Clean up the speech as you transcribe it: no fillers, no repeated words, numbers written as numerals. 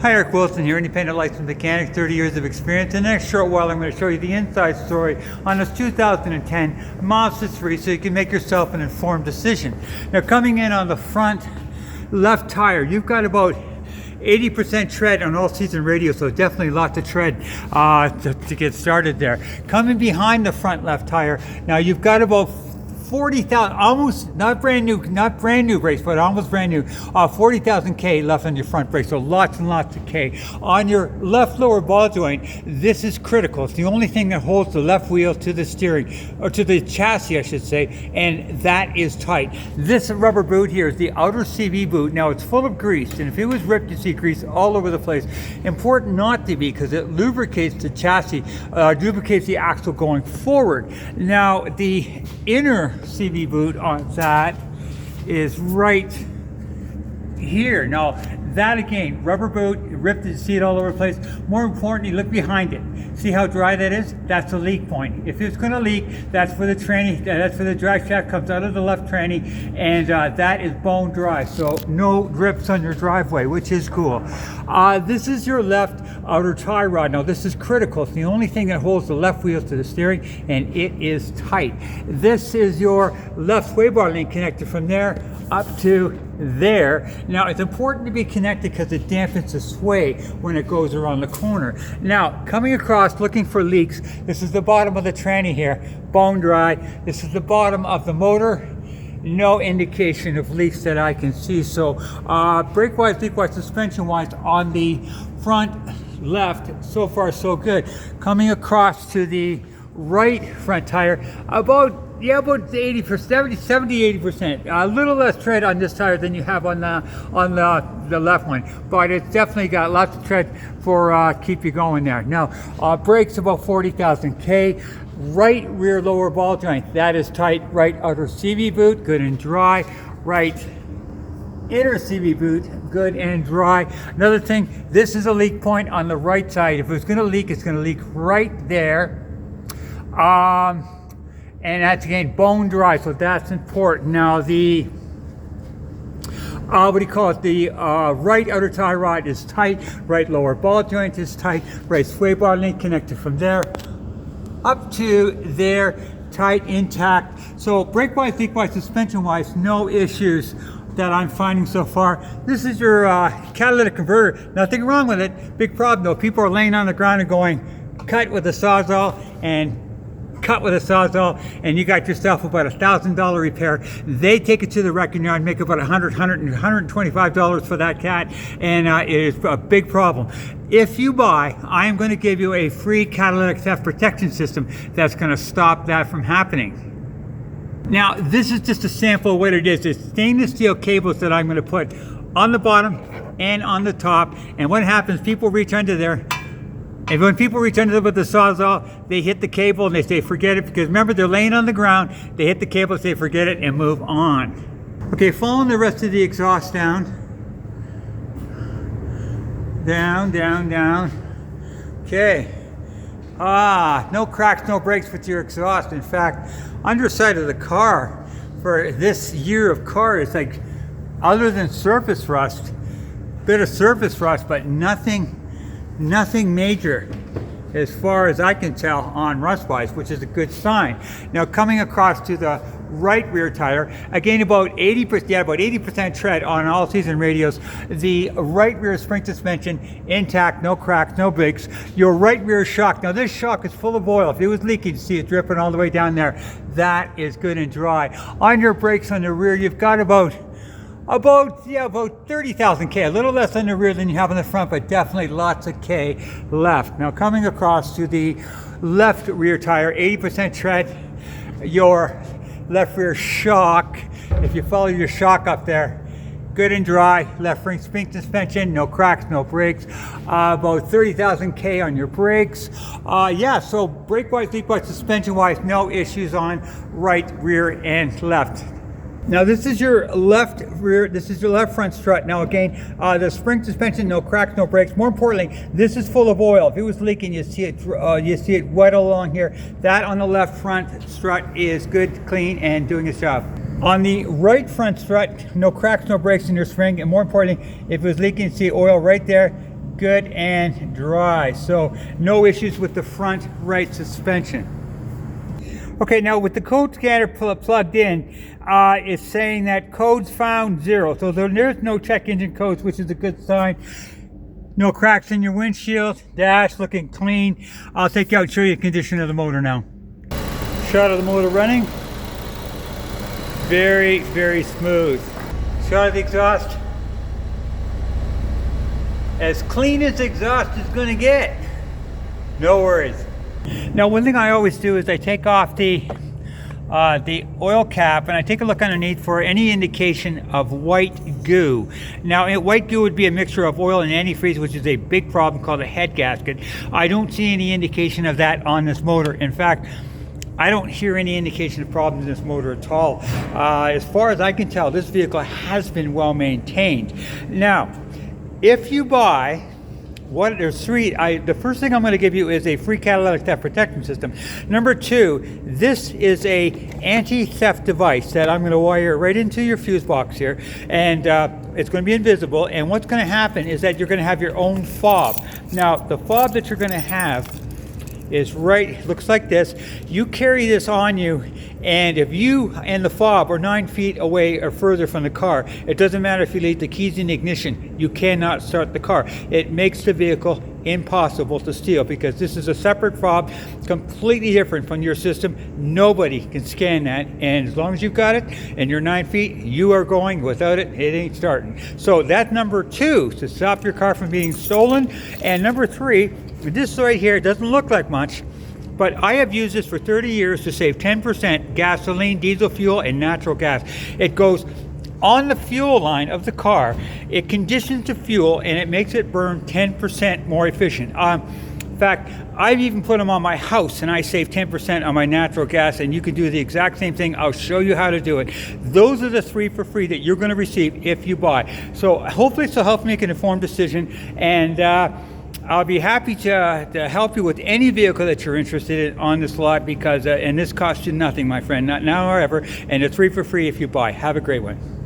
Hi, Eric Wilson here, independent licensed mechanic, 30 years of experience. In the next short while, I'm going to show you the inside story on this 2010 Mazda 3 so you can make yourself an informed decision. Now, coming in on the front left tire, you've got about 80% tread on all-season radio, so definitely a lot to tread to get started there. Coming behind the front left tire, now you've got about 40,000, almost, not brand new brakes, but almost brand new, 40,000 K left on your front brakes, so lots and lots of K. On your left lower ball joint, this is critical. It's the only thing that holds the left wheel to the steering, or to the chassis, I should say, and that is tight. This rubber boot here is the outer CV boot. Now, it's full of grease, and if it was ripped, you see grease all over the place. Important not to be, because it lubricates the chassis, lubricates the axle going forward. Now, the inner CV boot on that is right here. Now that again, rubber boot, ripped it, see it all over the place. More importantly, look behind it. See how dry that is? That's the leak point. If it's going to leak, that's where the tranny, that's where the drive shaft comes out of the left tranny, and that is bone dry. So no drips on your driveway, which is cool. This is your left outer tie rod. Now this is critical. It's the only thing that holds the left wheel to the steering, and it is tight. This is your left sway bar link connected from there up to there. Now it's important to be connected because it dampens the sway when it goes around the corner. Now coming across looking for leaks, this is the bottom of the tranny here, bone dry. This is the bottom of the motor. No indication of leaks that I can see. So brake wise, leak wise, suspension wise on the front left, so far so good. Coming across to the right front tire, about 80%, 70-80%. A little less tread on this tire than you have on the left one, but it's definitely got lots of tread for keep you going there. Now, brakes about 40,000 K. Right rear lower ball joint, that is tight. Right outer CV boot, good and dry. Right inner CV boot, good and dry. Another thing, this is a leak point on the right side. If it's going to leak, it's going to leak right there. And that's again bone dry, so that's important. Now the what do you call it? The right outer tie rod is tight. Right lower ball joint is tight. Right sway bar link connected from there up to there, tight, intact. So brake wise, leak wise, suspension wise, no issues that I'm finding so far. This is your catalytic converter. Nothing wrong with it. Big problem though. People are laying on the ground and going cut with a sawzall and cut with a sawzall, and you got yourself about $1,000 repair. They take it to the wrecking yard, make about $125 for that cat, and it is a big problem. If you buy, I am going to give you a free catalytic theft protection system that's going to stop that from happening. Now, this is just a sample of what it is. It's stainless steel cables that I'm going to put on the bottom and on the top, and what happens, people reach under there, and when people reach under them with the sawzall, they hit the cable and they say forget it, because remember, they're laying on the ground. They hit the cable, say forget it, and move on. Okay, following the rest of the exhaust down. Down, down, down. Okay. No cracks, no breaks with your exhaust. In fact, underside of the car for this year of car is like, other than surface rust, bit of surface rust, but nothing major as far as I can tell on rust wise, which is a good sign. Now coming across to the right rear tire, again about 80% tread on all season radios. The right rear spring suspension intact, no cracks, no breaks. Your right rear shock, now this shock is full of oil. If it was leaking, you see it dripping all the way down there. That is good and dry. On your brakes on the rear, you've got about 30,000 K, a little less on the rear than you have on the front, but definitely lots of K left. Now coming across to the left rear tire, 80% tread. Your left rear shock, if you follow your shock up there, good and dry. Left spring suspension, no cracks, no breaks. About 30,000 K on your brakes. So brake wise, leak wise, suspension wise, no issues on right rear and left. Now this is your left rear, this is your left front strut. Now again, the spring suspension, no cracks, no breaks. More importantly, this is full of oil. If it was leaking, you see it wet along here. That on the left front strut is good, clean, and doing its job. On the right front strut, no cracks, no breaks in your spring, and more importantly, if it was leaking, you see oil right there. good and dry. So no issues with the front right suspension. Okay, now with the code scanner plugged in, it's saying that codes found 0. So there's no check engine codes, which is a good sign. No cracks in your windshield, dash looking clean. I'll take you out and show you the condition of the motor now. Shot of the motor running. Very, very smooth. Shot of the exhaust. As clean as the exhaust is going to get. No worries. Now, one thing I always do is I take off the oil cap and I take a look underneath for any indication of white goo. Now, white goo would be a mixture of oil and antifreeze, which is a big problem called a head gasket. I don't see any indication of that on this motor. In fact, I don't hear any indication of problems in this motor at all. As far as I can tell, this vehicle has been well maintained. Now, if you buy there's three. The first thing I'm going to give you is a free catalytic theft protection system. Number 2, this is a anti-theft device that I'm going to wire right into your fuse box here, and it's going to be invisible. And what's going to happen is that you're going to have your own fob. Now, the fob that you're going to have is looks like this. You carry this on you, and if you and the fob are 9 feet away or further from the car, it doesn't matter if you leave the keys in the ignition, you cannot start the car. It makes the vehicle impossible to steal because this is a separate fob, completely different from your system. Nobody can scan that, and as long as you've got it and you're 9 feet, you are going. Without it, it ain't starting. So that's number 2, to stop your car from being stolen. And number 3, this right here doesn't look like much, but I have used this for 30 years to save 10% gasoline, diesel fuel, and natural gas. It goes on the fuel line of the car. It conditions the fuel and it makes it burn 10% more efficient. In fact, I've even put them on my house and I save 10% on my natural gas, and you can do the exact same thing. I'll show you how to do it. Those are the 3 for free that you're going to receive if you buy. So hopefully this will help make an informed decision, and I'll be happy to help you with any vehicle that you're interested in on this lot, because and this costs you nothing, my friend, not now or ever, and it's 3 for free if you buy. Have a great one.